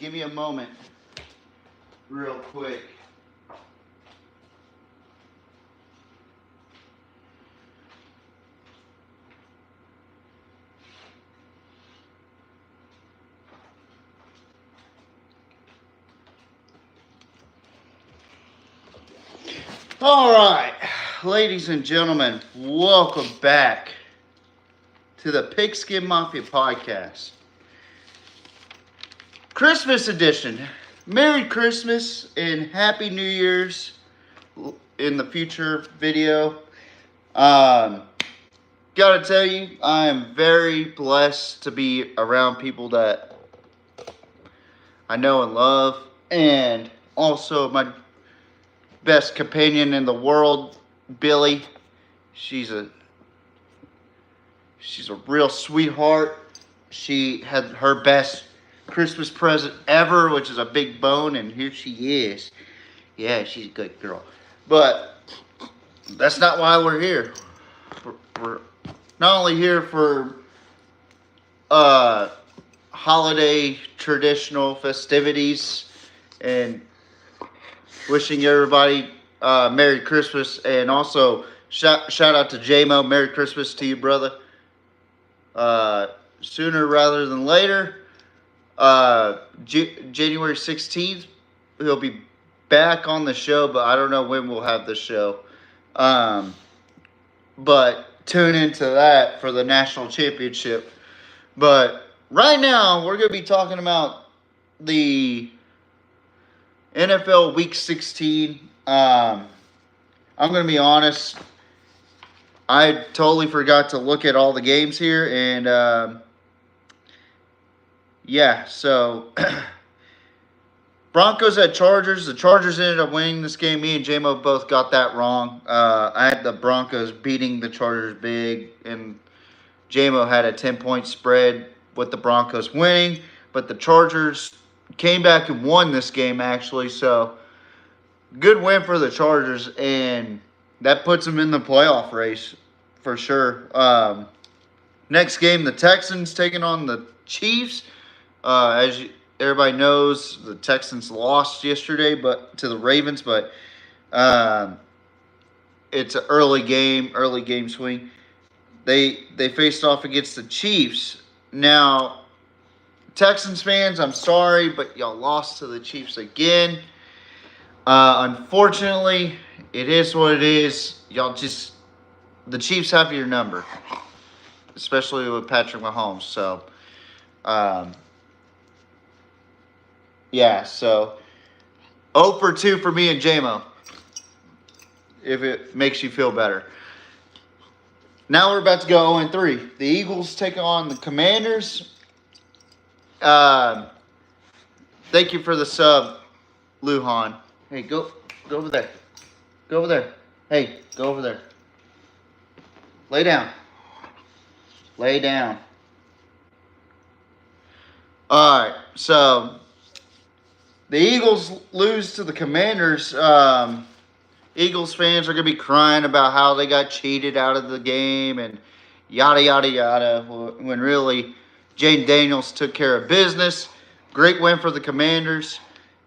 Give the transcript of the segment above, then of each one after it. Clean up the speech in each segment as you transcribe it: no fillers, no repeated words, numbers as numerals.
Give me a moment, real quick. All right, ladies and gentlemen, welcome back to the Pigskin Mafia podcast. Christmas edition. Merry Christmas and Happy New Year's in the future video. Gotta tell you, I am very blessed to be around people that I know and love, and also my best companion in the world, Billy. She's a real sweetheart. She had her best Christmas present ever, which is a big bone, and here she is. Yeah, she's a good girl. But that's not why we're here. We're not only here for holiday traditional festivities and wishing everybody Merry Christmas, and also shout out to J-Mo. Merry Christmas to you, brother. Sooner rather than later. January 16th, he'll be back on the show, but I don't know when we'll have the show. But tune into that for the national championship. But right now, we're going to be talking about the NFL Week 16. I'm going to be honest. I totally forgot to look at all the games here, and yeah, so Broncos at Chargers. The Chargers ended up winning this game. Me and J-Mo both got that wrong. I had the Broncos beating the Chargers big, and J-Mo had a 10-point spread with the Broncos winning. But the Chargers came back and won this game, actually. So, good win for the Chargers, and that puts them in the playoff race for sure. Next game, the Texans taking on the Chiefs. Everybody knows, the Texans lost yesterday, but to the Ravens. But it's an early game swing. They faced off against the Chiefs. Now, Texans fans, I'm sorry, but y'all lost to the Chiefs again. Unfortunately, it is what it is. The Chiefs have your number, especially with Patrick Mahomes. So, yeah, so 0 for 2 for me and J-Mo, if it makes you feel better. Now we're about to go 0 3. The Eagles take on the Commanders. Thank you for the sub, Luhan. Hey, go over there. Go over there. Hey, go over there. Lay down. Lay down. All right, so the Eagles lose to the Commanders. Eagles fans are going to be crying about how they got cheated out of the game and yada, yada, yada, when really Jaden Daniels took care of business. Great win for the Commanders.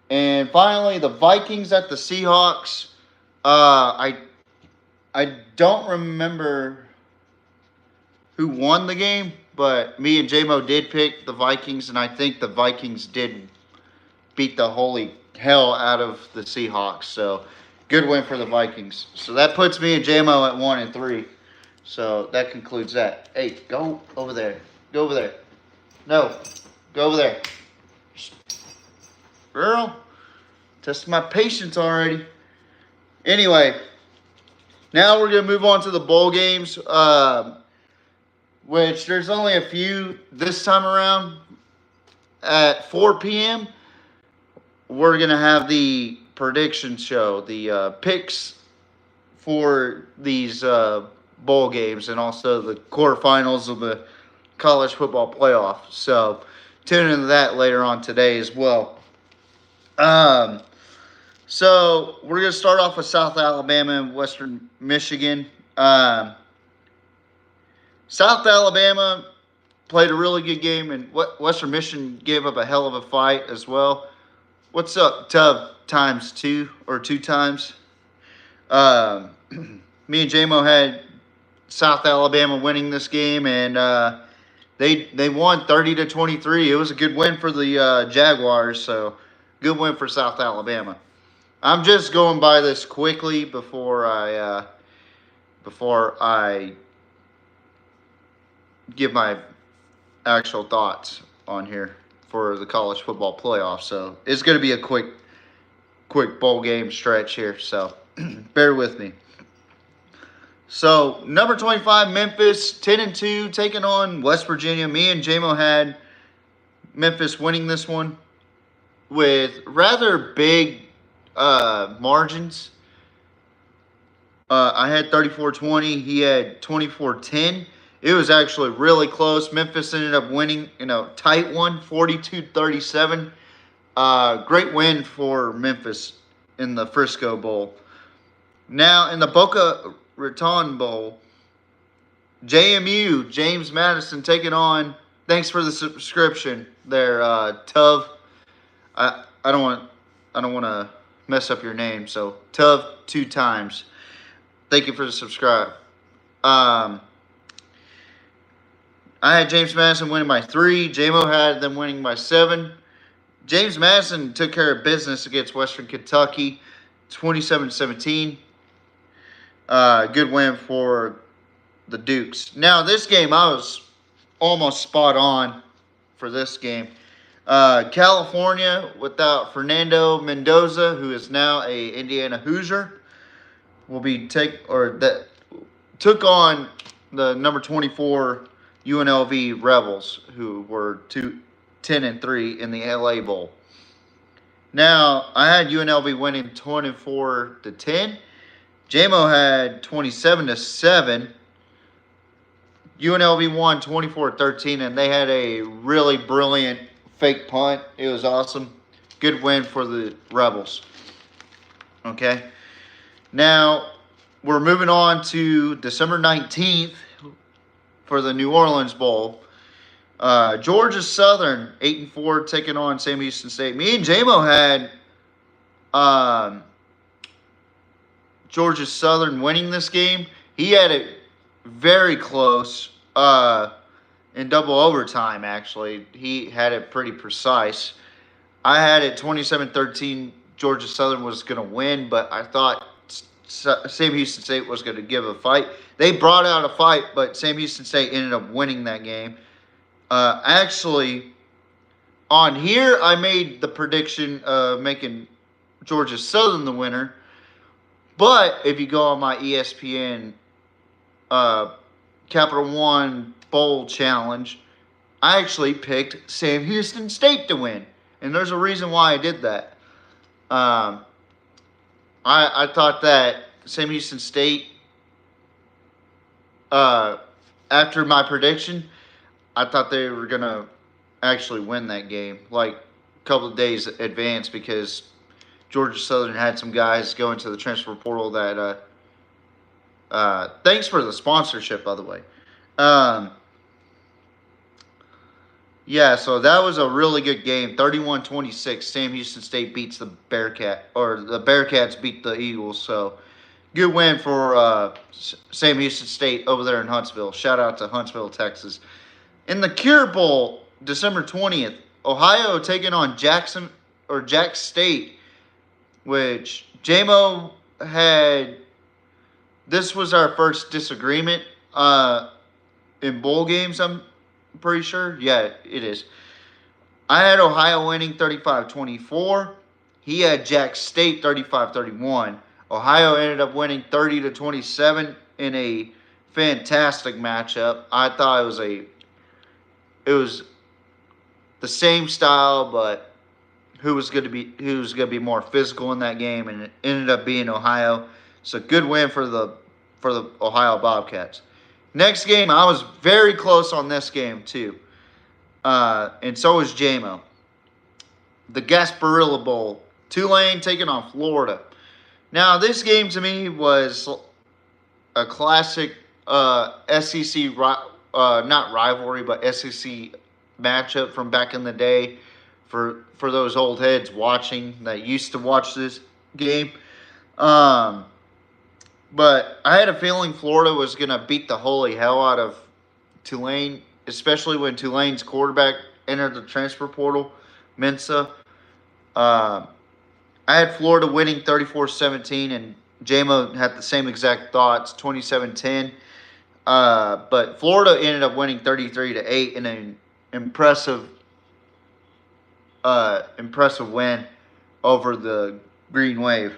And finally, the Vikings at the Seahawks. I don't remember who won the game, but me and J-Mo did pick the Vikings, and I think the Vikings did beat the holy hell out of the Seahawks. So, good win for the Vikings. So, that puts me and J-Mo at 1 and 3. So, that concludes that. Hey, go over there. Go over there. No, go over there. Girl, testing my patience already. Anyway, now we're going to move on to the bowl games, which there's only a few this time around. At 4 p.m., we're going to have the prediction show, the picks for these bowl games, and also the quarterfinals of the college football playoff. So tune into that later on today as well. So we're going to start off with South Alabama and Western Michigan. South Alabama played a really good game, and Western Michigan gave up a hell of a fight as well. What's up, Tub times 2 or 2 times? Me and JMO had South Alabama winning this game, and they won 30-23. It was a good win for the Jaguars, so good win for South Alabama. I'm just going by this quickly before I give my actual thoughts on here for the college football playoffs. So it's going to be a quick bowl game stretch here, so bear with me. So number 25, Memphis, 10-2, taking on West Virginia. Me and JMO had Memphis winning this one with rather big margins. I had 34-20. He had 24-10. It was actually really close. Memphis ended up winning, tight one, 42-37. Great win for Memphis in the Frisco Bowl. Now, in the Boca Raton Bowl, JMU, James Madison, taking on, thanks for the subscription there, Tuv. I don't want to mess up your name, so Tuv 2 times. Thank you for the subscribe. I had James Madison winning by 3. JMO had them winning by 7. James Madison took care of business against Western Kentucky, 27-17. Good win for the Dukes. Now, this game, I was almost spot on for this game. California, without Fernando Mendoza, who is now a Indiana Hoosier, took on the number 24 UNLV Rebels, who were 10-3 in the LA Bowl. Now, I had UNLV winning 24-10. JMO had 27-7. UNLV won 24-13, and they had a really brilliant fake punt. It was awesome. Good win for the Rebels. Okay. Now, we're moving on to December 19th for the New Orleans Bowl. Georgia Southern, 8-4, taking on Sam Houston State. Me and JMO had Georgia Southern winning this game. He had it very close in double overtime, actually. He had it pretty precise. I had it 27-13. Georgia Southern was going to win, but I thought Sam Houston State was going to give a fight. They brought out a fight, but Sam Houston State ended up winning that game. Actually, on here, I made the prediction of making Georgia Southern the winner. But if you go on my ESPN Capital One Bowl Challenge, I actually picked Sam Houston State to win. And there's a reason why I did that. I thought that Sam Houston State, after my prediction, I thought they were going to actually win that game, like a couple of days in advance, because Georgia Southern had some guys go into the transfer portal that, thanks for the sponsorship, by the way. Yeah, so that was a really good game. 31-26, Sam Houston State beats the the Bearcats beat the Eagles. So good win for Sam Houston State over there in Huntsville. Shout out to Huntsville, Texas. In the Cure Bowl, December 20th, Ohio taking on Jack State, which JMO had. This was our first disagreement in bowl games, I'm pretty sure. Yeah, it is. I had Ohio winning 35-24. He had Jack State 35-31. Ohio ended up winning 30-27 in a fantastic matchup. I thought it was the same style, but who was going to be more physical in that game, and it ended up being Ohio. So good win for the Ohio Bobcats. Next game, I was very close on this game too, and so was JMO. The Gasparilla Bowl, Tulane taking on Florida. Now this game to me was a classic SEC not rivalry, but SEC matchup from back in the day for those old heads watching that used to watch this game. Um, but I had a feeling Florida was going to beat the holy hell out of Tulane, especially when Tulane's quarterback entered the transfer portal, Mensa. Uh, I had Florida winning 34-17, and JMO had the same exact thoughts, 27-10. But Florida ended up winning 33-8 in an impressive win over the Green Wave.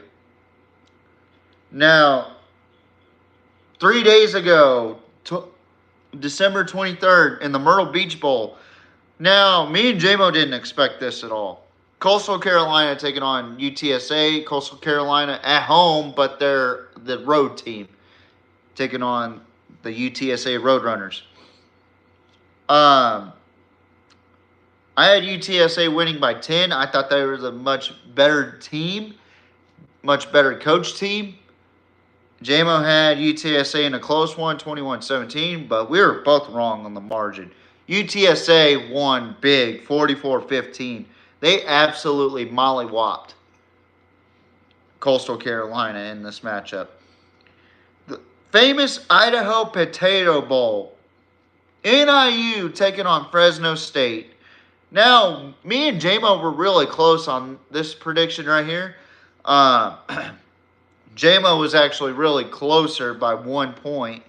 Now, 3 days ago, December 23rd, in the Myrtle Beach Bowl. Now, me and JMO didn't expect this at all. Coastal Carolina taking on UTSA. Coastal Carolina at home, but they're the road team taking on the UTSA Roadrunners. I had UTSA winning by 10. I thought they were the much better team, much better coach team. JMO had UTSA in a close one, 21-17, but we were both wrong on the margin. UTSA won big, 44-15. They absolutely mollywopped Coastal Carolina in this matchup. The famous Idaho Potato Bowl. NIU taking on Fresno State. Now, me and JMO were really close on this prediction right here. JMO was actually really closer by 1 point.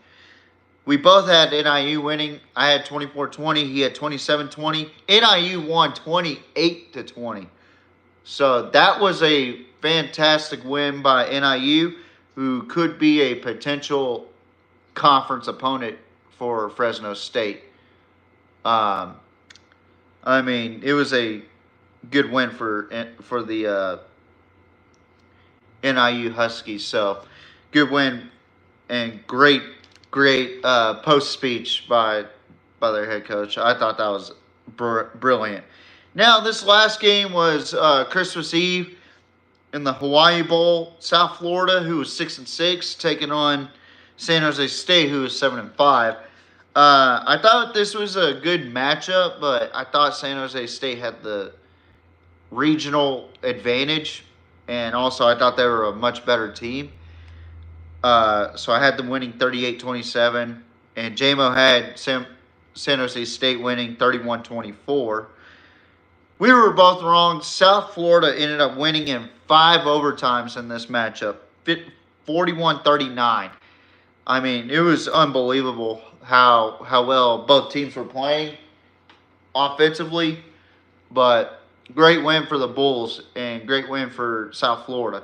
We both had NIU winning. I had 24-20. He had 27-20. NIU won 28-20. So that was a fantastic win by NIU, who could be a potential conference opponent for Fresno State. I mean, it was a good win for the NIU Huskies. So, good win and great post speech by their head coach. I thought that was brilliant. Now, this last game was Christmas Eve in the Hawaii Bowl. South Florida, who was 6-6, taking on San Jose State, who was 7-5. I thought this was a good matchup, but I thought San Jose State had the regional advantage, and also I thought they were a much better team. So I had them winning 38-27, and JMO had San Jose State winning 31-24. We were both wrong. South Florida ended up winning in 5 overtimes in this matchup, 41-39. I mean, it was unbelievable how well both teams were playing offensively, but great win for the Bulls and great win for South Florida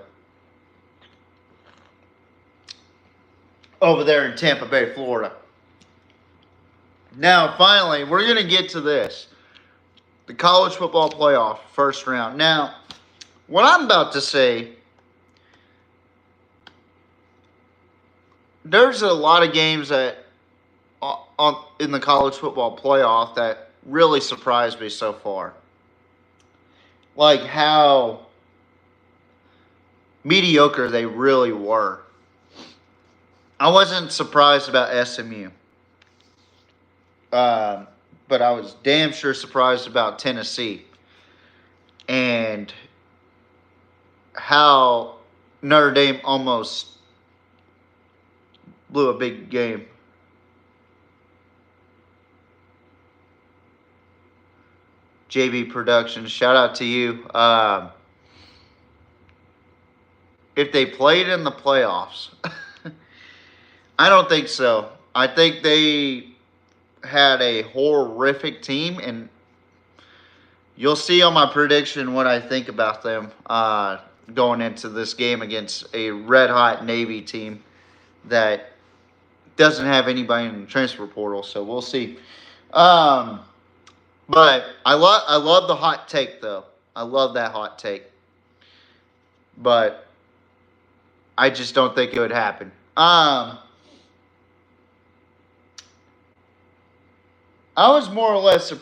over there in Tampa Bay, Florida. Now, finally, we're going to get to this. The college football playoff, first round. Now, what I'm about to say, there's a lot of games that in the college football playoff that really surprised me so far. Like how mediocre they really were. I wasn't surprised about SMU. But I was damn sure surprised about Tennessee. And how Notre Dame almost blew a big game. JB Productions, shout out to you. If they played in the playoffs, I don't think so. I think they had a horrific team, and you'll see on my prediction what I think about them going into this game against a red-hot Navy team that doesn't have anybody in the transfer portal, so we'll see. But I love the hot take, though. I love that hot take. But I just don't think it would happen. I was more or less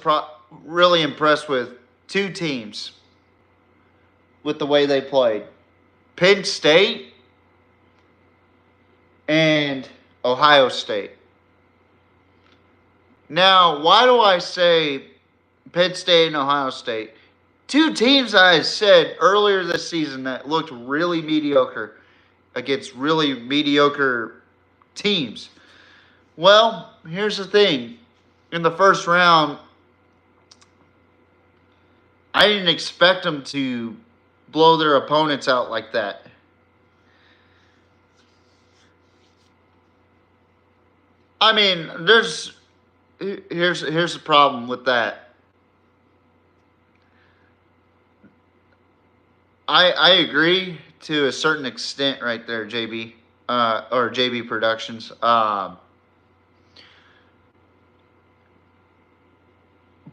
really impressed with 2 teams with the way they played. Penn State and Ohio State. Now, why do I say Penn State and Ohio State? Two teams I said earlier this season that looked really mediocre against really mediocre teams. Well, here's the thing. In the first round, I didn't expect them to blow their opponents out like that. I mean, here's the problem with that. I agree to a certain extent right there, JB, or JB Productions.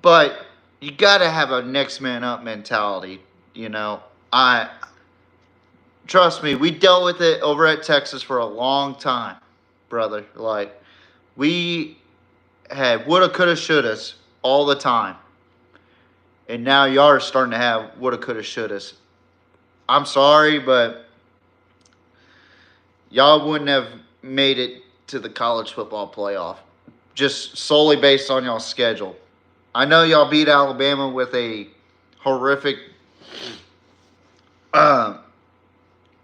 But you got to have a next man up mentality. You know, I trust me. We dealt with it over at Texas for a long time, brother. Like we had woulda, coulda, shouldas all the time, and now y'all are starting to have woulda, coulda, shouldas. I'm sorry, but y'all wouldn't have made it to the college football playoff just solely based on y'all's schedule. I know y'all beat Alabama with a horrific uh,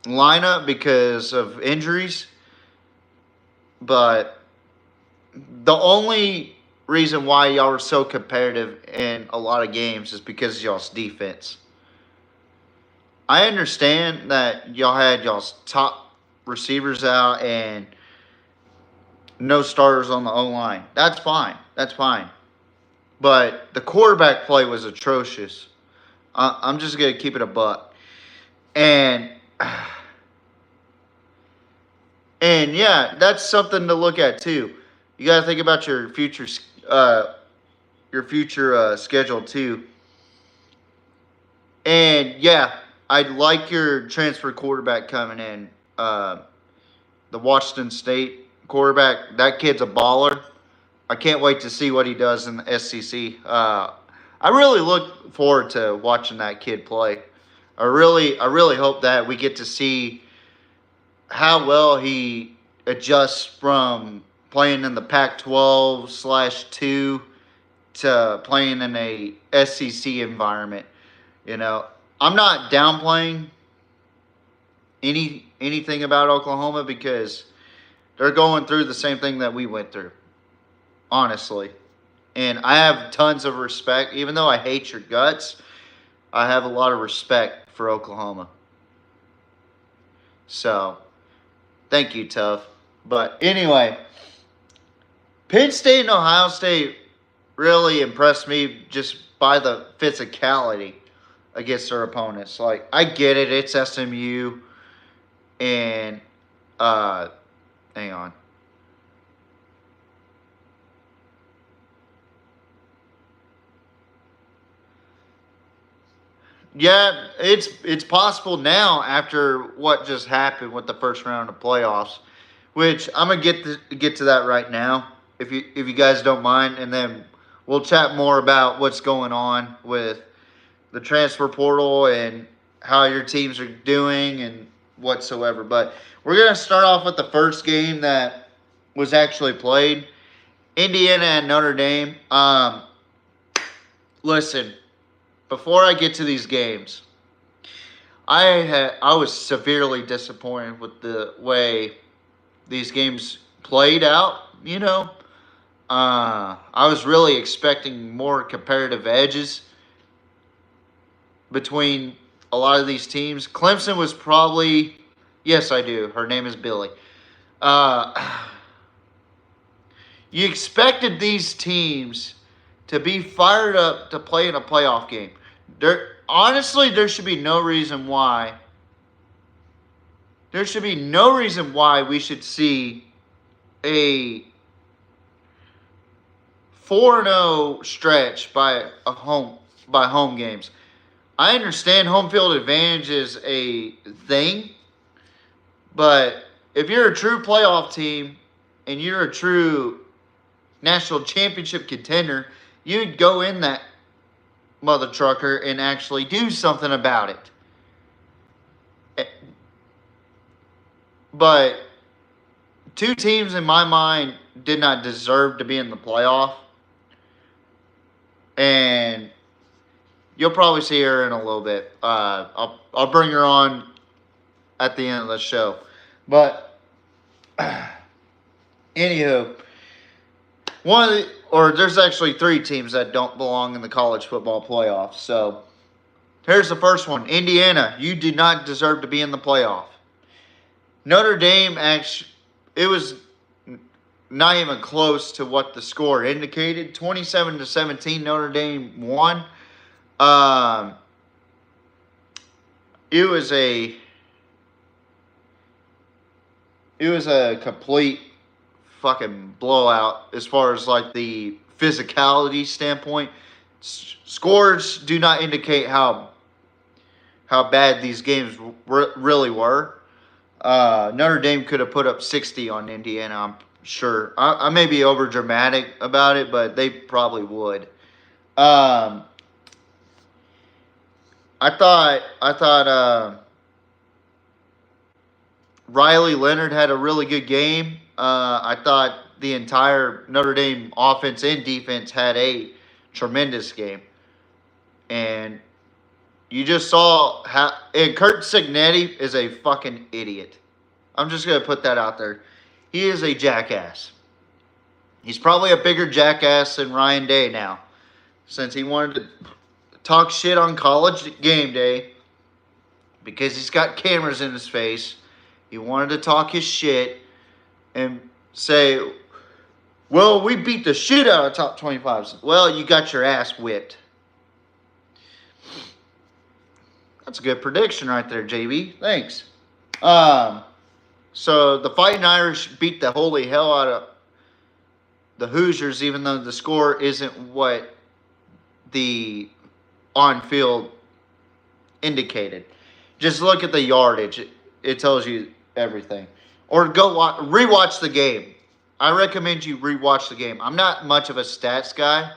lineup because of injuries, but the only reason why y'all were so competitive in a lot of games is because of y'all's defense. I understand that y'all had y'all's top receivers out and no starters on the O line. That's fine. That's fine. But the quarterback play was atrocious. I'm just gonna keep it a buck. And yeah, that's something to look at too. You got to think about your future schedule too. And yeah, I like your transfer quarterback coming in. The Washington State quarterback. That kid's a baller. I can't wait to see what he does in the SEC. I really look forward to watching that kid play. I really hope that we get to see how well he adjusts from playing in the Pac-12/2 to playing in a SEC environment. You know, I'm not downplaying anything about Oklahoma because they're going through the same thing that we went through, honestly. And I have tons of respect. Even though I hate your guts, I have a lot of respect for Oklahoma. So, thank you, Tough. But anyway, Penn State and Ohio State really impressed me just by the physicality against their opponents. Like, I get it, it's SMU, and hang on. Yeah, it's possible now after what just happened with the first round of playoffs, which I'm gonna get to that right now, if you guys don't mind, and then we'll chat more about what's going on with the transfer portal and how your teams are doing and whatsoever. But we're gonna start off with the first game that was actually played, Indiana and Notre Dame. Listen, before I get to these games, I was severely disappointed with the way these games played out. You know, I was really expecting more comparative edges between a lot of these teams. Clemson was probably, yes, I do. Her name is Billy. Uh, you expected these teams to be fired up to play in a playoff game. Honestly, there should be no reason why. There should be no reason why we should see a 4-0 stretch by home games. I understand home field advantage is a thing, but if you're a true playoff team and you're a true national championship contender, you'd go in that mother trucker and actually do something about it. But two teams in my mind did not deserve to be in the playoff. and you'll probably see her in a little bit. I'll bring her on at the end of the show. But anywho, there's actually 3 teams that don't belong in the college football playoffs. So here's the first one. Indiana, you do not deserve to be in the playoff. Notre Dame, actually, it was not even close to what the score indicated. 27-17, Notre Dame won. It was a complete fucking blowout as far as like the physicality standpoint. Scores do not indicate how bad these games really were. Notre Dame could have put up 60 on Indiana, I'm sure. I may be over dramatic about it, but they probably would. I thought Riley Leonard had a really good game. I thought the entire Notre Dame offense and defense had a tremendous game. And you just saw how... And Kurt Cignetti is a fucking idiot. I'm just going to put that out there. He is a jackass. He's probably a bigger jackass than Ryan Day now, since he wanted to talk shit on College game day because he's got cameras in his face. He wanted to talk his shit and say, well, we beat the shit out of top 25s. Well, you got your ass whipped. That's a good prediction right there, JB. Thanks. So the Fighting Irish beat the holy hell out of the Hoosiers, even though the score isn't what the on-field indicated. Just look at the yardage. It tells you everything. Or go rewatch the game. I recommend you rewatch the game. I'm not much of a stats guy.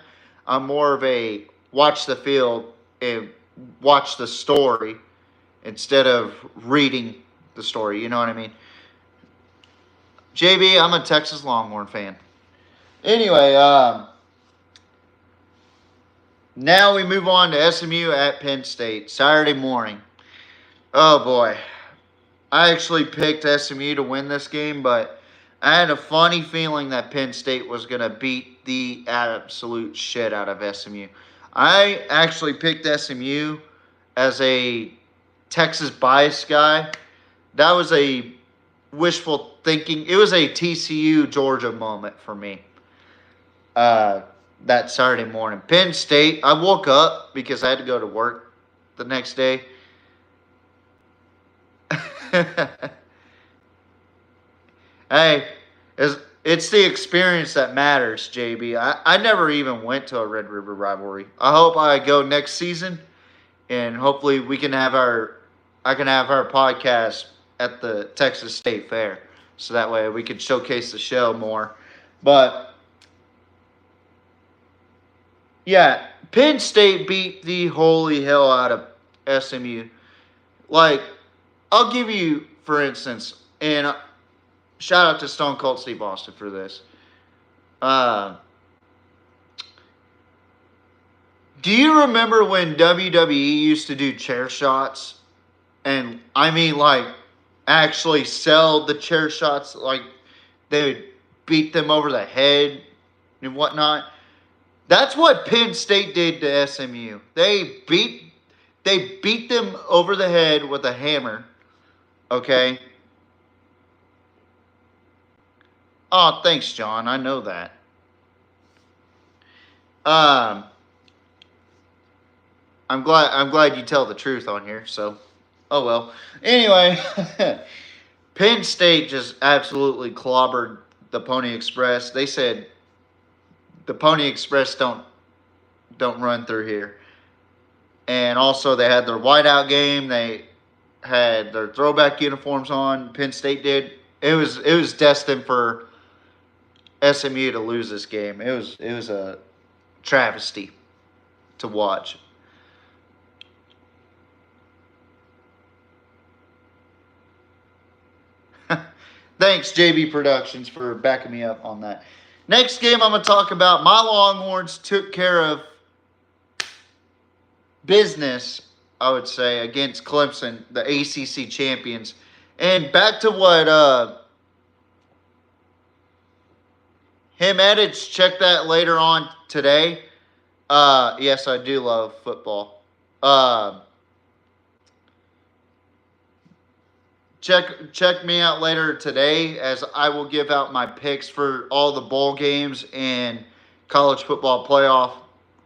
I'm more of a watch the field and watch the story instead of reading the story. You know what I mean? JB, I'm a Texas Longhorn fan. Anyway, now we move on to SMU at Penn State, Saturday morning. Oh boy. I actually picked SMU to win this game, but I had a funny feeling that Penn State was going to beat the absolute shit out of SMU. I actually picked SMU as a Texas bias guy. That was a wishful thinking. It was a TCU Georgia moment for me that Saturday morning. Penn State, I woke up because I had to go to work the next day. Hey, it's the experience that matters, JB. I never even went to a Red River rivalry. I hope I go next season, and hopefully I can have our podcast at the Texas State Fair, so that way we can showcase the show more. But yeah, Penn State beat the holy hell out of SMU. Like, I'll give you, for instance, and shout out to Stone Cold Steve Austin for this. Do you remember when WWE used to do chair shots? And I mean, like, actually sell the chair shots, like they would beat them over the head and whatnot. That's what Penn State did to SMU. They beat them over the head with a hammer. Okay. Oh, thanks, John. I know that. I'm glad you tell the truth on here. So, oh well. Anyway, Penn State just absolutely clobbered the Pony Express. They said the Pony Express don't run through here. And also they had their whiteout game. They had their throwback uniforms on. Penn State did. It was destined for SMU to lose this game. It was a travesty to watch. Thanks, JB Productions, for backing me up on that. Next game I'm going to talk about, my Longhorns took care of business, I would say, against Clemson, the ACC champions. And back to what him edits, check that later on today. Yes, I do love football. Check me out later today as I will give out my picks for all the bowl games and college football playoff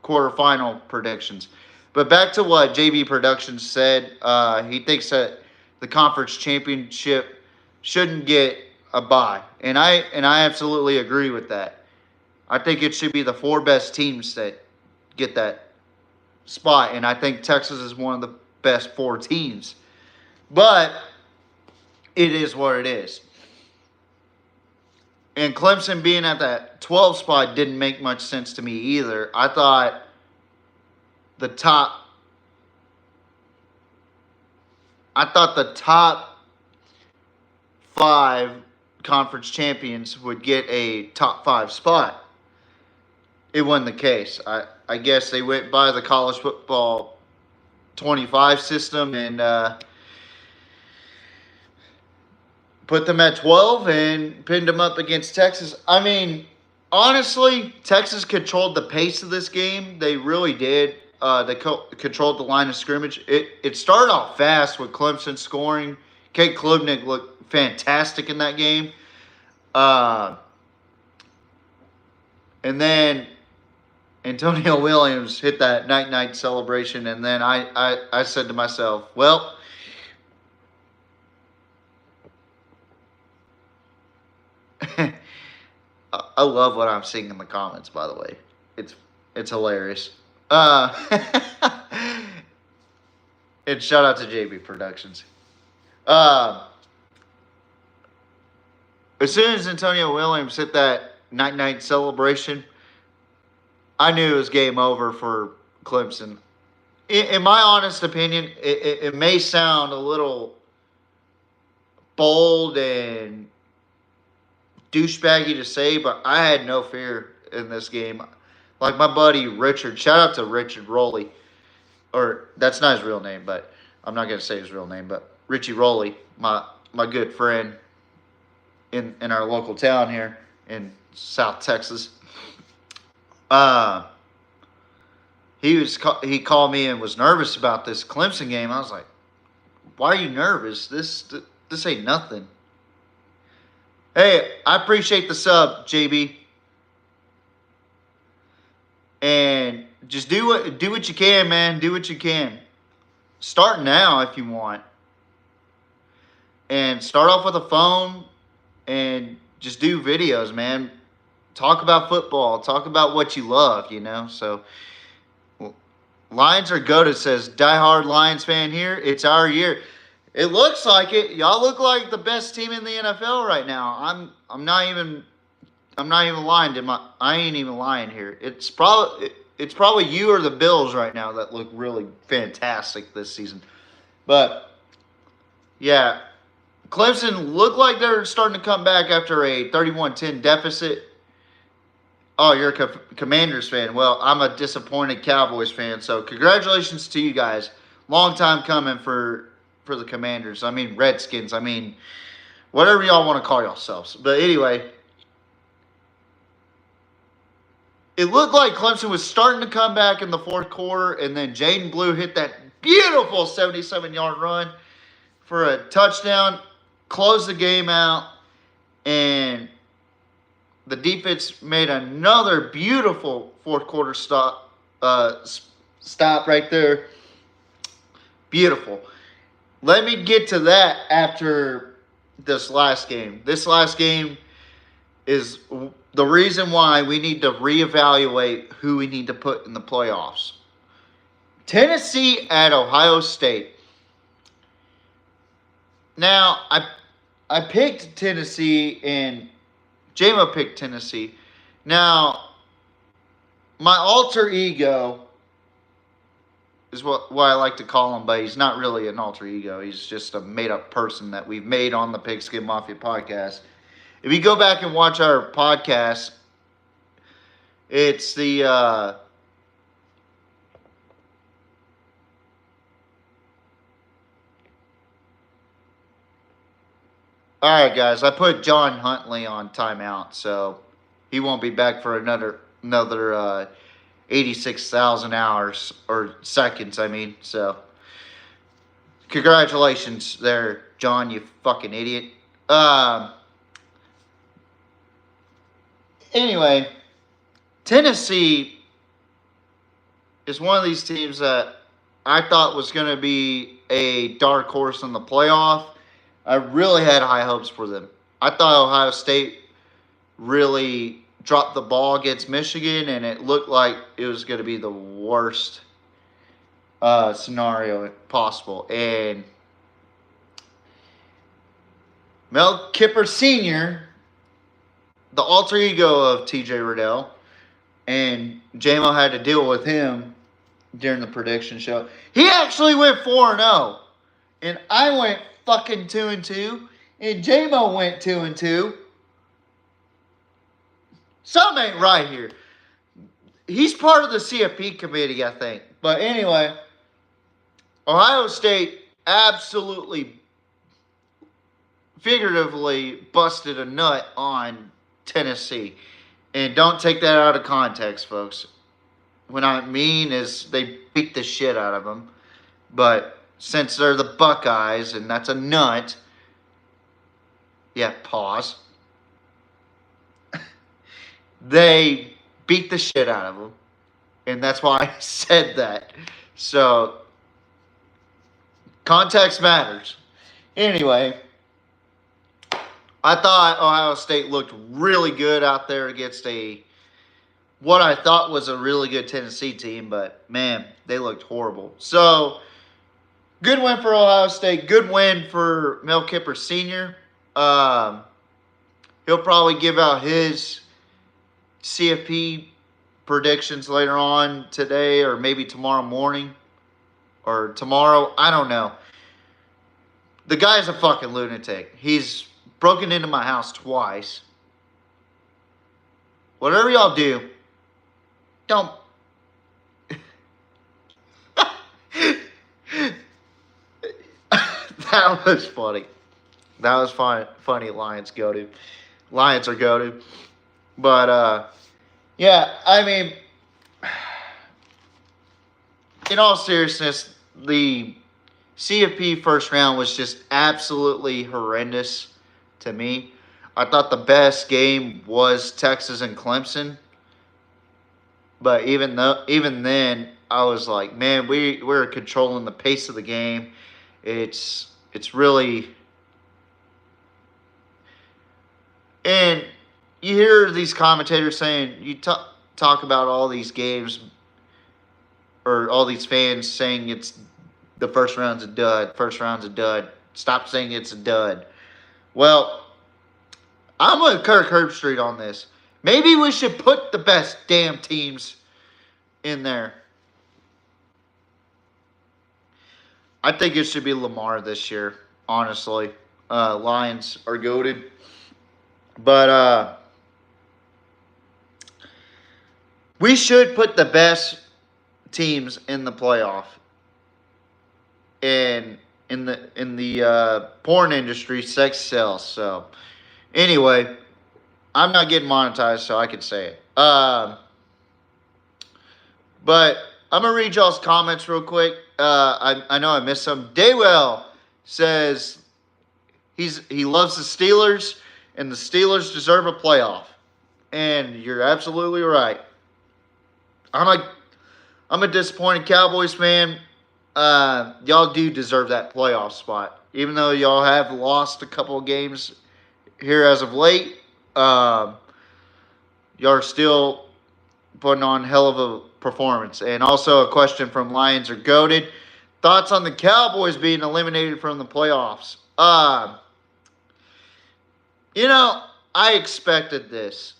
quarterfinal predictions. But back to what JB Productions said, he thinks that the conference championship shouldn't get a bye, and I absolutely agree with that. I think it should be the 4 best teams that get that spot, and I think Texas is one of the best 4 teams. But it is what it is. And Clemson being at that 12 spot didn't make much sense to me either. I thought the top 5 conference champions would get a top 5 spot. It wasn't the case. I guess they went by the college football 25 system and put them at 12 and pinned them up against Texas. I mean, honestly, Texas controlled the pace of this game. They really did. They controlled the line of scrimmage. It started off fast with Clemson scoring. Kate Klubnik looked fantastic in that game. And then Antonio Williams hit that night-night celebration. And then I said to myself, well, I love what I'm seeing in the comments, by the way. It's hilarious. And shout out to JB Productions. As soon as Antonio Williams hit that night-night celebration, I knew it was game over for Clemson. In my honest opinion, it may sound a little bold and douchebaggy to say, but I had no fear in this game. Like my buddy Richard, shout out to Richard Rowley, or that's not his real name, but I'm not going to say his real name, but Richie Rowley, my good friend in our local town here in South Texas. He called me and was nervous about this Clemson game. I was like, why are you nervous? This ain't nothing. Hey, I appreciate the sub, JB. And just do what you can, man. Do what you can. Start now if you want. And start off with a phone and just do videos, man. Talk about football. Talk about what you love, you know. So, Lions are goated, says diehard Lions fan here. It's our year. It looks like it. Y'all look like the best team in the NFL right now. I'm not even lying. I ain't even lying here. It's probably you or the Bills right now that look really fantastic this season. But yeah, Clemson looked like they're starting to come back after a 31-10 deficit. Oh, you're a Commanders fan. Well, I'm a disappointed Cowboys fan. So congratulations to you guys. Long time coming for the Commanders. I mean, Redskins. I mean, whatever y'all want to call yourselves. But anyway, it looked like Clemson was starting to come back in the fourth quarter, and then Jaden Blue hit that beautiful 77-yard run for a touchdown, closed the game out, and the defense made another beautiful fourth quarter stop right there. Beautiful. Let me get to that after this last game. This last game is the reason why we need to reevaluate who we need to put in the playoffs. Tennessee at Ohio State. Now, I picked Tennessee and J-Mo picked Tennessee. Now, my alter ego is what I like to call him, but he's not really an alter ego. He's just a made-up person that we've made on the Pigskin Mafia podcast. If you go back and watch our podcast, it's the All right, guys. I put John Huntley on timeout, so he won't be back for another 86,000 hours or seconds. I mean, so congratulations there, John. You fucking idiot. Um. Anyway, Tennessee is one of these teams that I thought was going to be a dark horse in the playoff. I really had high hopes for them. I thought Ohio State really dropped the ball against Michigan, and it looked like it was going to be the worst scenario possible. And Mel Kiper Sr., the alter ego of TJ Riddell, and JMO had to deal with him during the prediction show. He actually went 4-0, and I went fucking 2-2, and JMO went 2-2. Something ain't right here. He's part of the CFP committee, I think. But anyway, Ohio State absolutely, figuratively busted a nut on Tennessee. And don't take that out of context, folks. What I mean is they beat the shit out of them. But since they're the Buckeyes, and that's a nut, yeah, pause. They beat the shit out of them. And that's why I said that. So, context matters. Anyway, I thought Ohio State looked really good out there against what I thought was a really good Tennessee team, but man, they looked horrible. So, good win for Ohio State. Good win for Mel Kiper Sr. He'll probably give out his CFP predictions later on today or maybe tomorrow morning or tomorrow. I don't know. The guy's a fucking lunatic. He's broken into my house twice. Whatever y'all do, don't. That was funny. That was funny. Lions go to. Lions are go to. But, yeah, I mean, in all seriousness, the CFP first round was just absolutely horrendous to me. I thought the best game was Texas and Clemson. But even then, I was like, man, we're controlling the pace of the game. It's really, and you hear these commentators saying, you talk about all these games, or all these fans saying it's the first round's a dud. First round's a dud. Stop saying it's a dud. Well, I'm with Kirk Herbstreit on this. Maybe we should put the best damn teams in there. I think it should be Lamar this year, honestly. Lions are goated. But we should put the best teams in the playoff. And in the porn industry, sex sells. So anyway, I'm not getting monetized, so I can say it. But I'm gonna read y'all's comments real quick. I know I missed some. Daywell says he loves the Steelers, and the Steelers deserve a playoff. And you're absolutely right. I'm a disappointed Cowboys fan. Y'all do deserve that playoff spot. Even though y'all have lost a couple of games here as of late, y'all are still putting on hell of a performance. And also a question from Lions Are Goated. Thoughts on the Cowboys being eliminated from the playoffs? I expected this.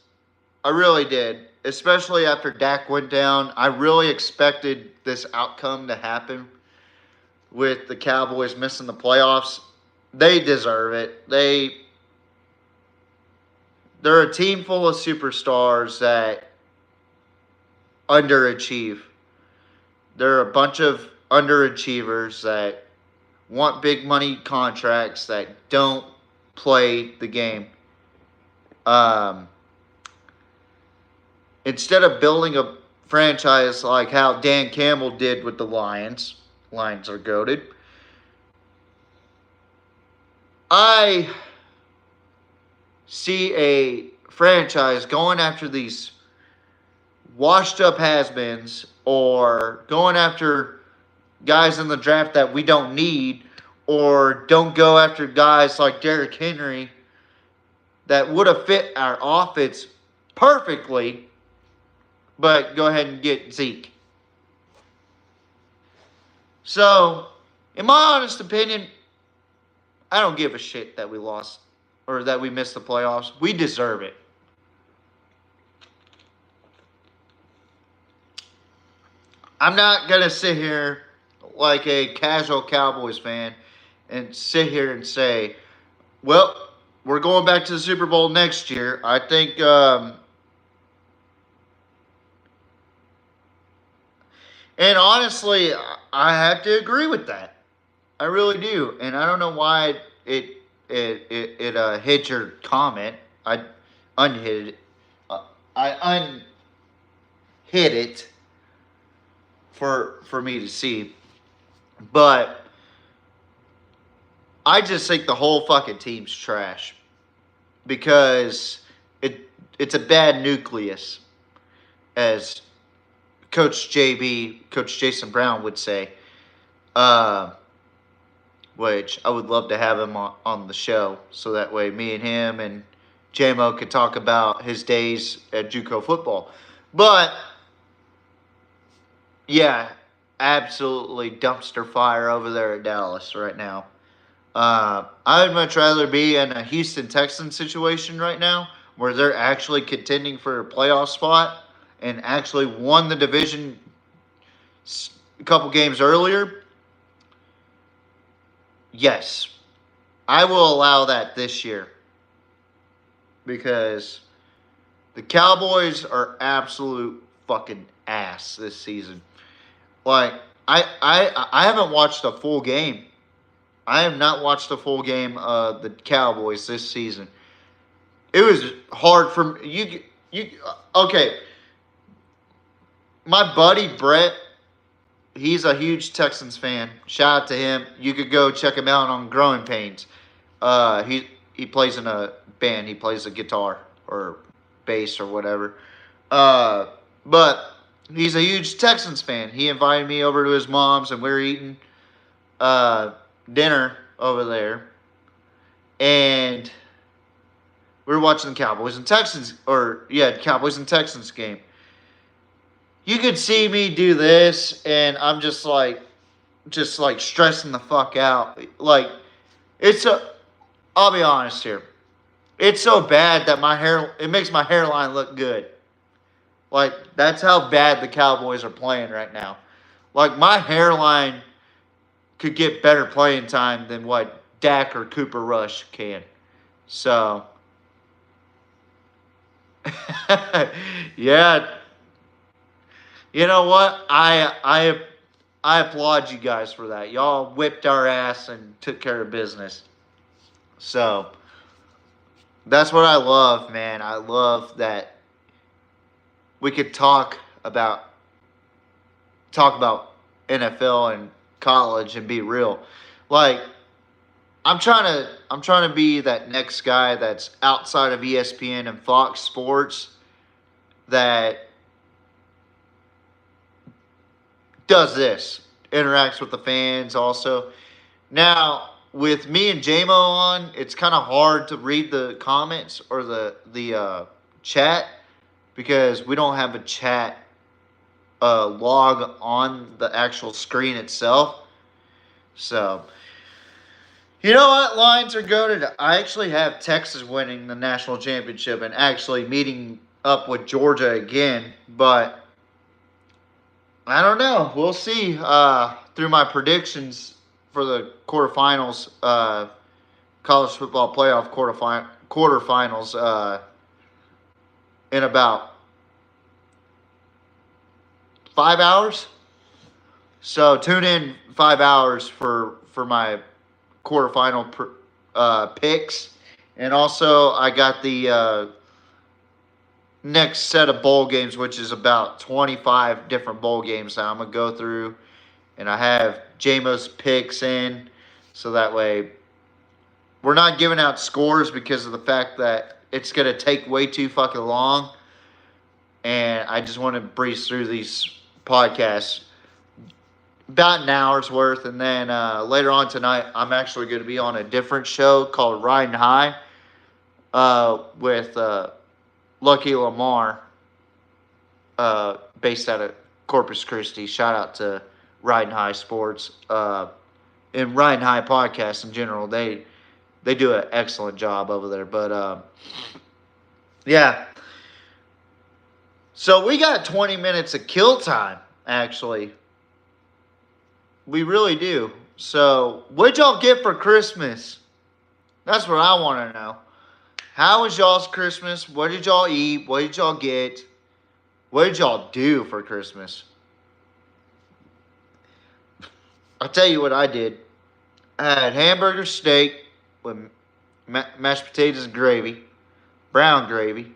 I really did. Especially after Dak went down. I really expected this outcome to happen with the Cowboys missing the playoffs. They deserve it. They're a team full of superstars that underachieve. They're a bunch of underachievers that want big money contracts that don't play the game. Instead of building a franchise like how Dan Campbell did with the Lions are goated. I see a franchise going after these washed up has-beens or going after guys in the draft that we don't need, or don't go after guys like Derrick Henry that would have fit our offense perfectly, but go ahead and get Zeke. So, in my honest opinion, I don't give a shit that we lost or that we missed the playoffs. We deserve it. I'm not going to sit here like a casual Cowboys fan and sit here and say, well, we're going back to the Super Bowl next year. I think and honestly, I have to agree with that. I really do. And I don't know why it hit your comment. I unhit it. I unhit it for me to see. But I just think the whole fucking team's trash because it's a bad nucleus, as Coach Jason Brown would say, which I would love to have him on the show, so that way me and him and JMO could talk about his days at JUCO football. But yeah, absolutely dumpster fire over there at Dallas right now. I would much rather be in a Houston Texans situation right now, where they're actually contending for a playoff spot and actually won the division a couple games earlier. Yes, I will allow that this year, because the Cowboys are absolute fucking ass this season. Like, I haven't watched a full game. I have not watched a full game of the Cowboys this season. It was hard for you. Okay. My buddy Brett, he's a huge Texans fan. Shout out to him. You could go check him out on Growing Pains. He plays in a band. He plays a guitar or bass or whatever. But he's a huge Texans fan. He invited me over to his mom's, and we were eating dinner over there, and we were watching the Cowboys and Texans game. You could see me do this, and I'm just like stressing the fuck out. Like, I'll be honest here. It's so bad that it makes my hairline look good. Like, that's how bad the Cowboys are playing right now. Like, my hairline could get better playing time than what Dak or Cooper Rush can. So, yeah. You know what? I applaud you guys for that. Y'all whipped our ass and took care of business. So, that's what I love, man. I love that we could talk about NFL and college and be real. Like, I'm trying to be that next guy that's outside of ESPN and Fox Sports that does this, interacts with the fans also. Now, with me and JMO on, it's kind of hard to read the comments or the chat, because we don't have a chat log on the actual screen itself. So, you know what? Lions are goated. I actually have Texas winning the national championship and actually meeting up with Georgia again, but I don't know. We'll see through my predictions for the quarterfinals, college football playoff quarterfinals in about 5 hours. So tune in 5 hours for my quarterfinal picks. And also, I got the next set of bowl games, which is about 25 different bowl games that I'm going to go through. And I have JMO's picks in, so that way we're not giving out scores because of the fact that it's going to take way too fucking long. And I just want to breeze through these podcasts about an hour's worth. And then later on tonight, I'm actually going to be on a different show called Riding High with Lucky Lamar, based out of Corpus Christi. Shout out to Riding High Sports and Riding High Podcast in general. They do an excellent job over there. But yeah. So we got 20 minutes of kill time, actually. We really do. So what'd y'all get for Christmas? That's what I want to know. How was y'all's Christmas? What did y'all eat? What did y'all get? What did y'all do for Christmas? I'll tell you what I did. I had hamburger steak with mashed potatoes and gravy, brown gravy.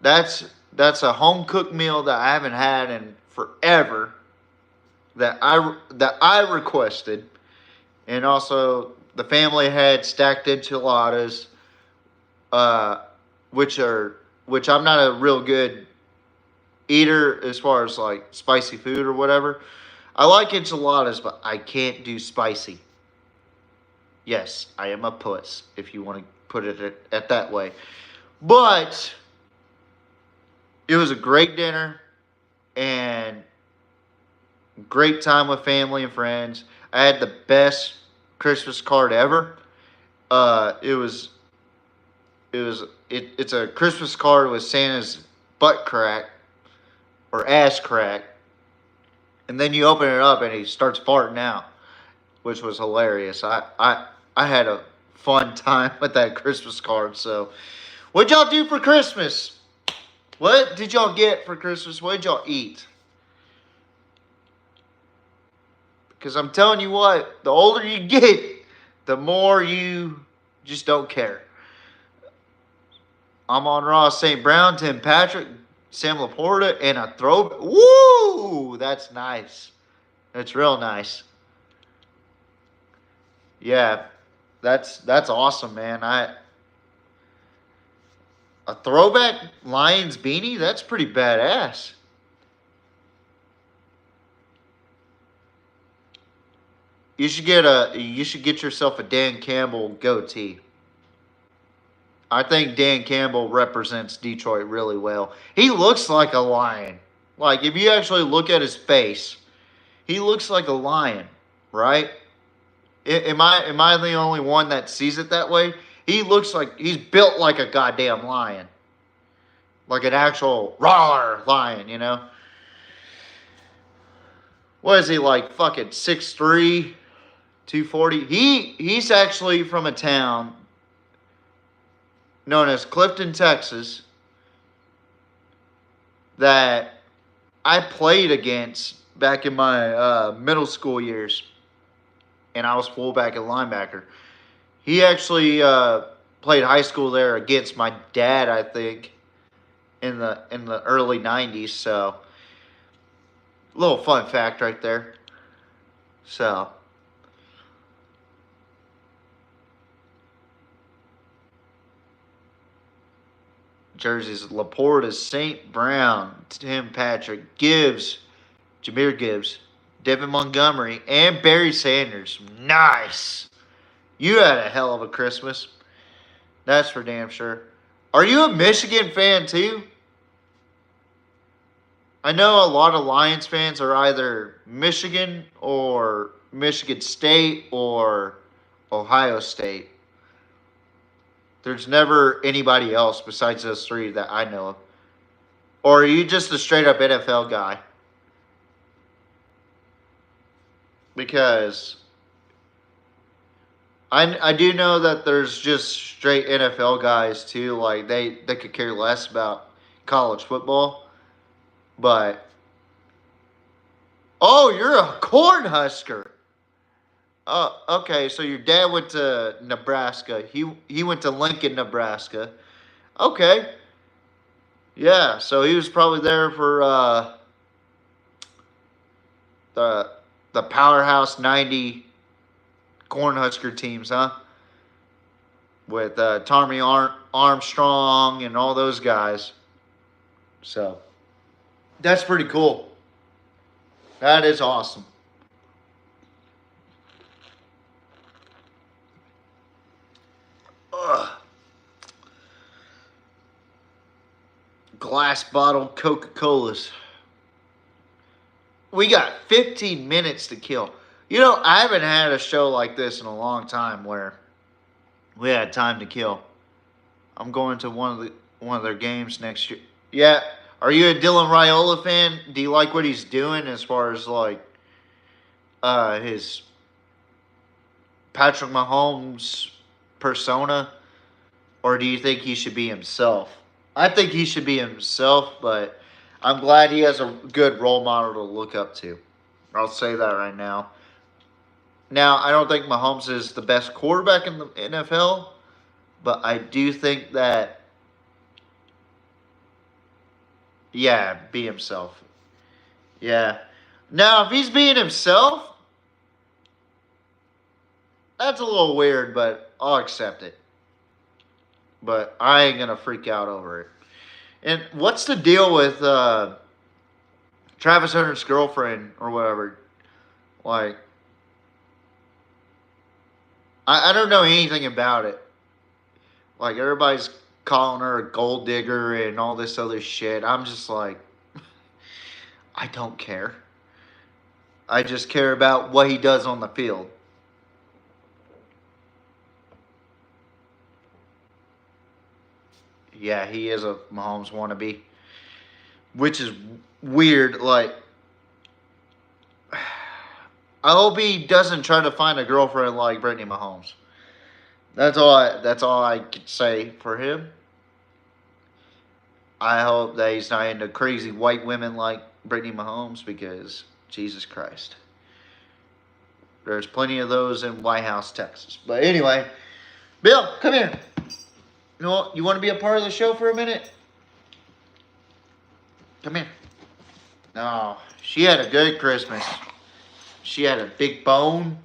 That's a home cooked meal that I haven't had in forever. That I requested, and also the family had stacked enchiladas, which I'm not a real good eater as far as like spicy food or whatever. I like enchiladas, but I can't do spicy. Yes, I am a puss, if you want to put it at that way. But it was a great dinner and great time with family and friends. I had the best Christmas card ever. It's a Christmas card with Santa's butt crack or ass crack, and then you open it up and he starts farting out, which was hilarious. I had a fun time with that Christmas card. So, what'd y'all do for Christmas? What did y'all get for Christmas? What did y'all eat? Because I'm telling you what, the older you get, the more you just don't care. I'm on Ross St. Brown, Tim Patrick, Sam Laporta, and a throwback. Woo! That's nice. That's real nice. Yeah, that's awesome, man. A throwback Lions beanie? That's pretty badass. You should get yourself a Dan Campbell goatee. I think Dan Campbell represents Detroit really well. He looks like a lion. Like, if you actually look at his face, he looks like a lion, right? Am I the only one that sees it that way? He looks like he's built like a goddamn lion. Like an actual roar lion, you know? What is he, like fucking 6'3", 240? He's actually from a town known as Clifton, Texas, that I played against back in my middle school years, and I was fullback and linebacker. He actually played high school there against my dad, I think, in the early 90s. So, a little fun fact right there. So, jerseys: Laporta, St. Brown, Tim Patrick, Gibbs, Jahmyr Gibbs, Devin Montgomery, and Barry Sanders. Nice. You had a hell of a Christmas. That's for damn sure. Are you a Michigan fan too? I know a lot of Lions fans are either Michigan or Michigan State or Ohio State. There's never anybody else besides those three that I know of. Or are you just a straight up NFL guy? Because I do know that there's just straight NFL guys too. Like they could care less about college football. But oh, you're a Cornhusker. Okay, so your dad went to Nebraska. He went to Lincoln, Nebraska. Okay. Yeah, so he was probably there for the the powerhouse 90 Cornhusker teams, huh? With Tommy Armstrong and all those guys. So that's pretty cool. That is awesome. Ugh. Glass bottle Coca-Colas. We got 15 minutes to kill. You know, I haven't had a show like this in a long time where we had time to kill. I'm going to one of their games next year. Yeah. Are you a Dylan Raiola fan? Do you like what he's doing as far as like his Patrick Mahomes persona? Or do you think he should be himself? I think he should be himself, but I'm glad he has a good role model to look up to. I'll say that right now. Now, I don't think Mahomes is the best quarterback in the NFL, but I do think that, yeah, be himself. Yeah. Now, if he's being himself, that's a little weird, but I'll accept it. But I ain't going to freak out over it. And what's the deal with Travis Hunter's girlfriend or whatever? Like, I don't know anything about it. Like, everybody's calling her a gold digger and all this other shit. I'm just like, I don't care. I just care about what he does on the field. Yeah, he is a Mahomes wannabe, which is weird. Like, I hope he doesn't try to find a girlfriend like Brittany Mahomes. That's all I could say for him. I hope that he's not into crazy white women like Brittany Mahomes because Jesus Christ. There's plenty of those in White House, Texas. But anyway, Bill, come here. You know what? You want to be a part of the show for a minute? Come here. No, she had a good Christmas. She had a big bone,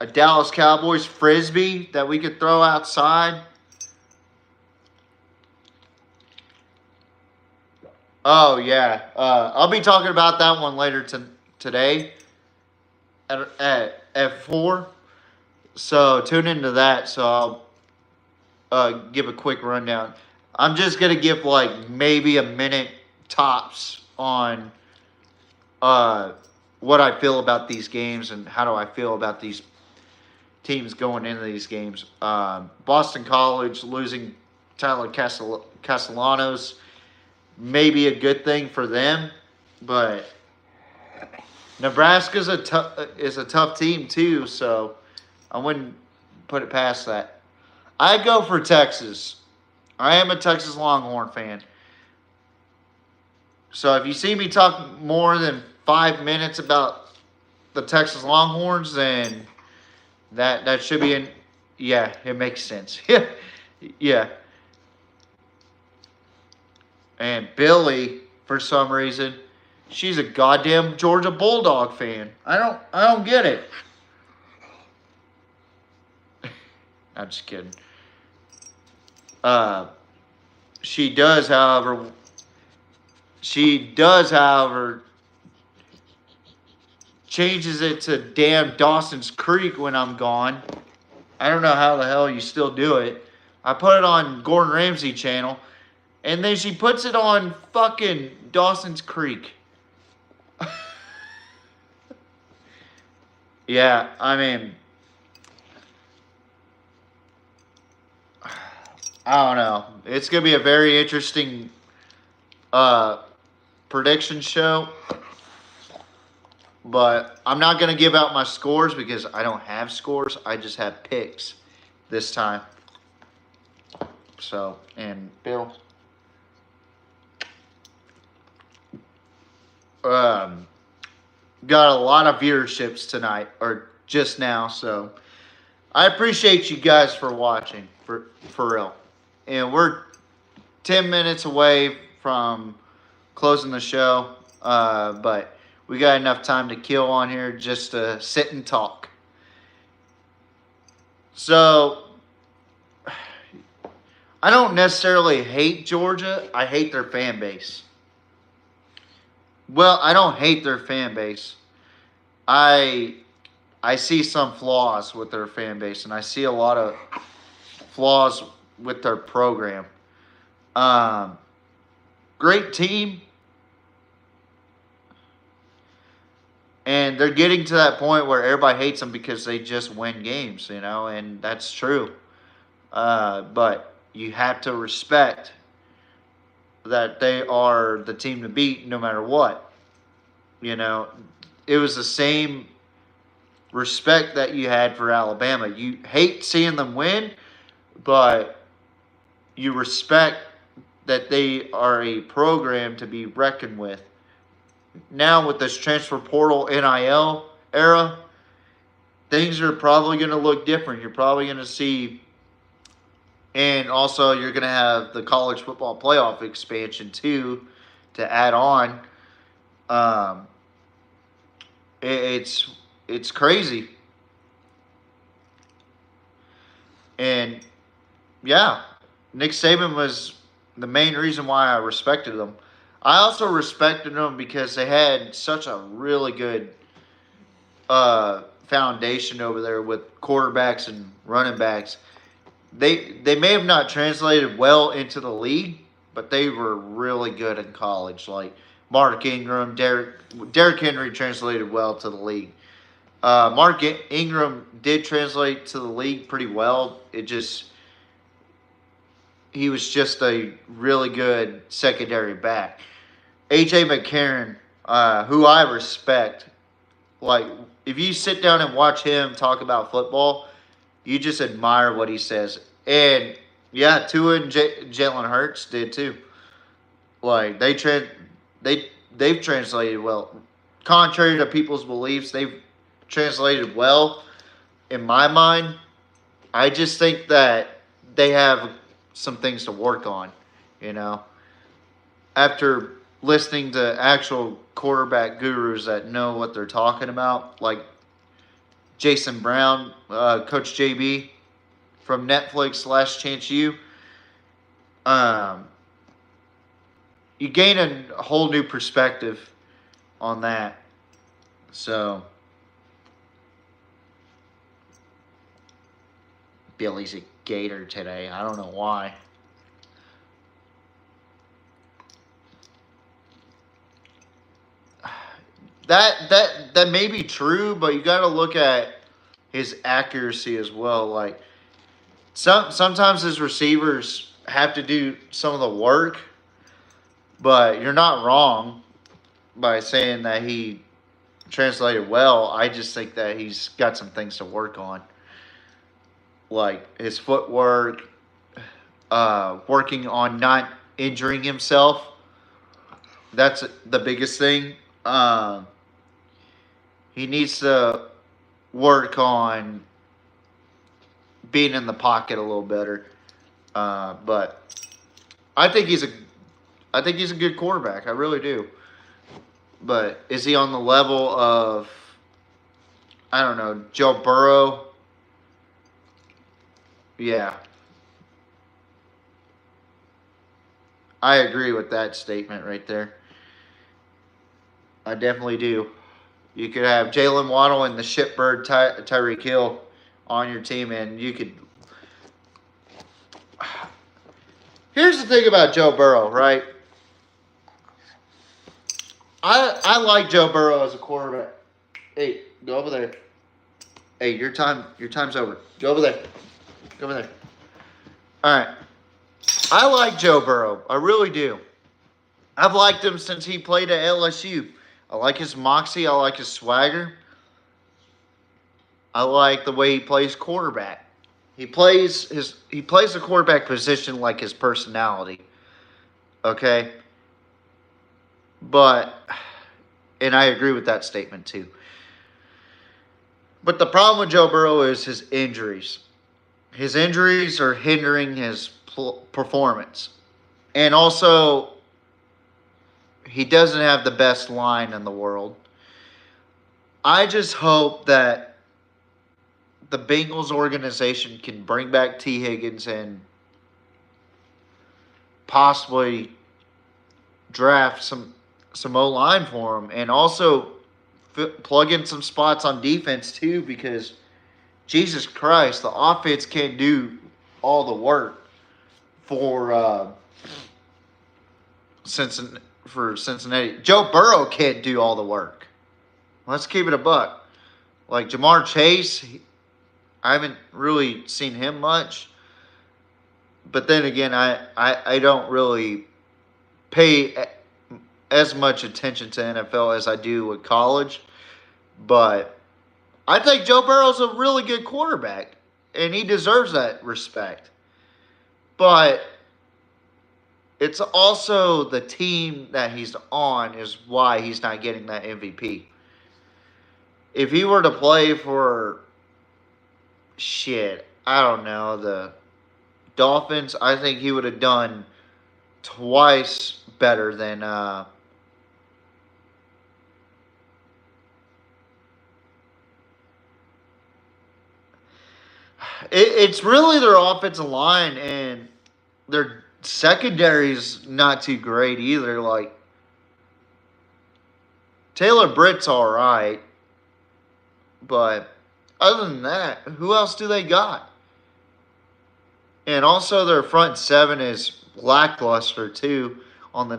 a Dallas Cowboys frisbee that we could throw outside. Oh yeah, I'll be talking about that one later today at 4. So tune into that. So I'll give a quick rundown. I'm just gonna give like maybe a minute tops on what I feel about these games and how do I feel about these teams going into these games. Boston College losing Tyler Castellanos may be a good thing for them, but Nebraska's is a tough team too, so I wouldn't put it past that. I go for Texas. I am a Texas Longhorn fan. So if you see me talk more than 5 minutes about the Texas Longhorns, then that should be yeah, it makes sense. Yeah. And Billy, for some reason, she's a goddamn Georgia Bulldog fan. I don't get it. I'm just kidding. She does, however, changes it to damn Dawson's Creek when I'm gone. I don't know how the hell you still do it. I put it on Gordon Ramsay channel, and then she puts it on fucking Dawson's Creek. Yeah, I mean, I don't know. It's gonna be a very interesting prediction show. But I'm not going to give out my scores because I don't have scores. I just have picks this time. So, and Bill. got a lot of viewerships tonight, or just now. So I appreciate you guys for watching, for real. And we're 10 minutes away from closing the show, but we got enough time to kill on here just to sit and talk. So I don't necessarily hate Georgia. I hate their fan base. Well, I don't hate their fan base. I see some flaws with their fan base, and I see a lot of flaws with their program. Great team, and they're getting to that point where everybody hates them because they just win games, and that's true. But you have to respect that they are the team to beat no matter what. It was the same respect that you had for Alabama. You hate seeing them win, but you respect that they are a program to be reckoned with. Now with this transfer portal NIL era, things are probably going to look different. You're probably going to see, and also you're going to have the college football playoff expansion too to add on. It's crazy. And yeah, Nick Saban was the main reason why I respected them. I also respected them because they had such a really good foundation over there with quarterbacks and running backs. They may have not translated well into the league, but they were really good in college. Like Mark Ingram, Derrick Henry translated well to the league. Mark Ingram did translate to the league pretty well. He was just a really good secondary back. A.J. McCarron, who I respect, like if you sit down and watch him talk about football, you just admire what he says. And yeah, Tua and Jalen Hurts did too. Like they've translated well. Contrary to people's beliefs, they've translated well. In my mind, I just think that they have some things to work on, After listening to actual quarterback gurus that know what they're talking about, like Jason Brown, Coach JB from Netflix Last Chance U, you gain a whole new perspective on that. So Billy's a Gator today. I don't know why. That may be true, but you got to look at his accuracy as well. Like sometimes his receivers have to do some of the work, but you're not wrong by saying that he translated well. I just think that he's got some things to work on, like his footwork, working on not injuring himself. That's the biggest thing. He needs to work on being in the pocket a little better. But I think he's a good quarterback. I really do. But is he on the level of, I don't know, Joe Burrow? Yeah. I agree with that statement right there. I definitely do. You could have Jalen Waddle and the shitbird Tyreek Hill on your team, and you could. Here's the thing about Joe Burrow, right? I like Joe Burrow as a quarterback. Hey, go over there. Hey, your time's over. Go over there. Go over there. All right. I like Joe Burrow. I really do. I've liked him since he played at LSU. I like his moxie. I like his swagger. I like the way he plays quarterback. He plays the quarterback position like his personality. Okay? But And I agree with that statement too. But the problem with Joe Burrow is his injuries. His injuries are hindering his performance. And also, he doesn't have the best line in the world. I just hope that the Bengals organization can bring back T. Higgins and possibly draft some O-line for him, and also plug in some spots on defense too, because Jesus Christ, the offense can't do all the work for Cincinnati. Joe Burrow can't do all the work. Let's keep it a buck. Like Jamar Chase, I haven't really seen him much. But then again, I don't really pay as much attention to NFL as I do with college. But I think Joe Burrow's a really good quarterback, and he deserves that respect. But it's also the team that he's on is why he's not getting that MVP. If he were to play for, I don't know, the Dolphins, I think he would have done twice better than it's really their offensive line, and their secondary's not too great either. Like, Taylor Britt's all right, but other than that, who else do they got? And also, their front seven is lackluster too on the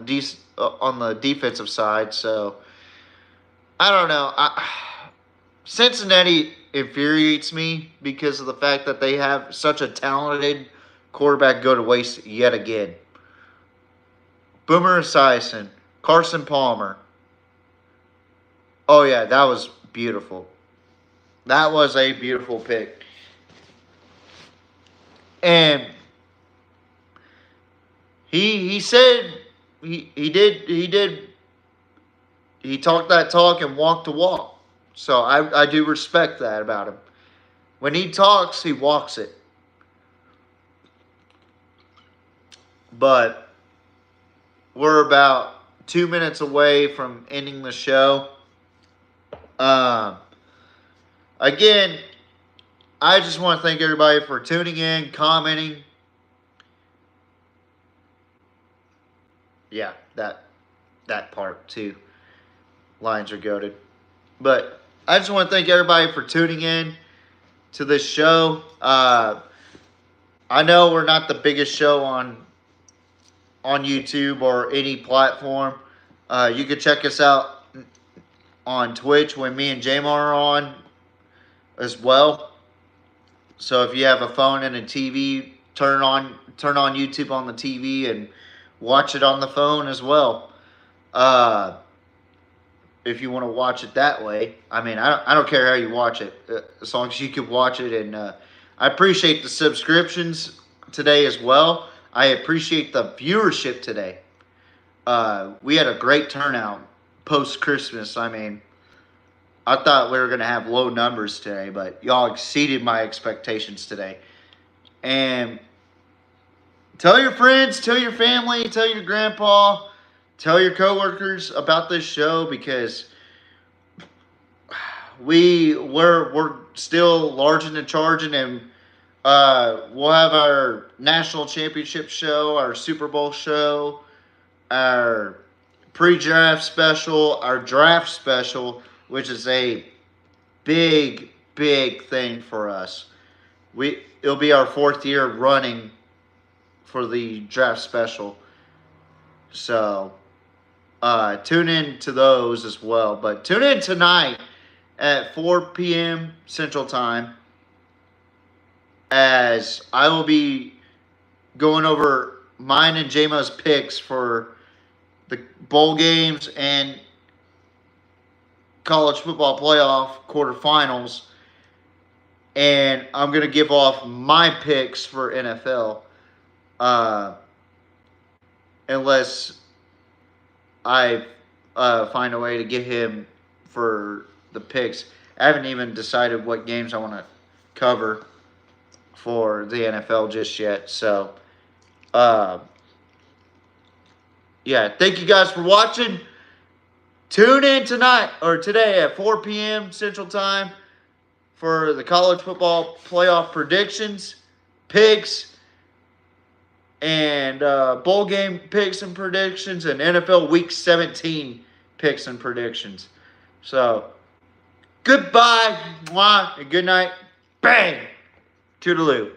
defensive side. So I don't know. Cincinnati infuriates me because of the fact that they have such a talented quarterback go to waste yet again. Boomer Esiason, Carson Palmer. Oh yeah, that was beautiful. That was a beautiful pick. And he said he talked that talk and walked the walk. So I do respect that about him. When he talks, he walks it. But we're about 2 minutes away from ending the show. Again, I just want to thank everybody for tuning in, commenting. Yeah, that part too. Lions are goated. But I just want to thank everybody for tuning in to this show. I know we're not the biggest show on YouTube or any platform. You can check us out on Twitch when me and Jamar are on as well. So if you have a phone and a TV, turn on YouTube on the TV and watch it on the phone as well. If you want to watch it that way, I mean, I don't care how you watch it, as long as you can watch it. And I appreciate the subscriptions today as well. I appreciate the viewership today. We had a great turnout post Christmas. I mean, I thought we were going to have low numbers today, but y'all exceeded my expectations today. And tell your friends, tell your family, tell your grandpa, tell your coworkers about this show, because we're still larging and charging, and we'll have our national championship show, our Super Bowl show, our pre-draft special, our draft special, which is a big thing for us. It'll be our 4th year running for the draft special. So tune in to those as well. But tune in tonight at 4 p.m. Central Time, as I will be going over mine and JMO's picks for the bowl games and college football playoff quarterfinals. And I'm going to give off my picks for NFL. Unless I find a way to get him for the picks. I haven't even decided what games I want to cover for the NFL just yet. So, yeah, thank you guys for watching. Tune in tonight or today at 4 p.m. Central Time for the college football playoff predictions, picks, and bowl game picks and predictions, and NFL Week 17 picks and predictions. So, goodbye, mwah, and good night. Bang! Toodaloo.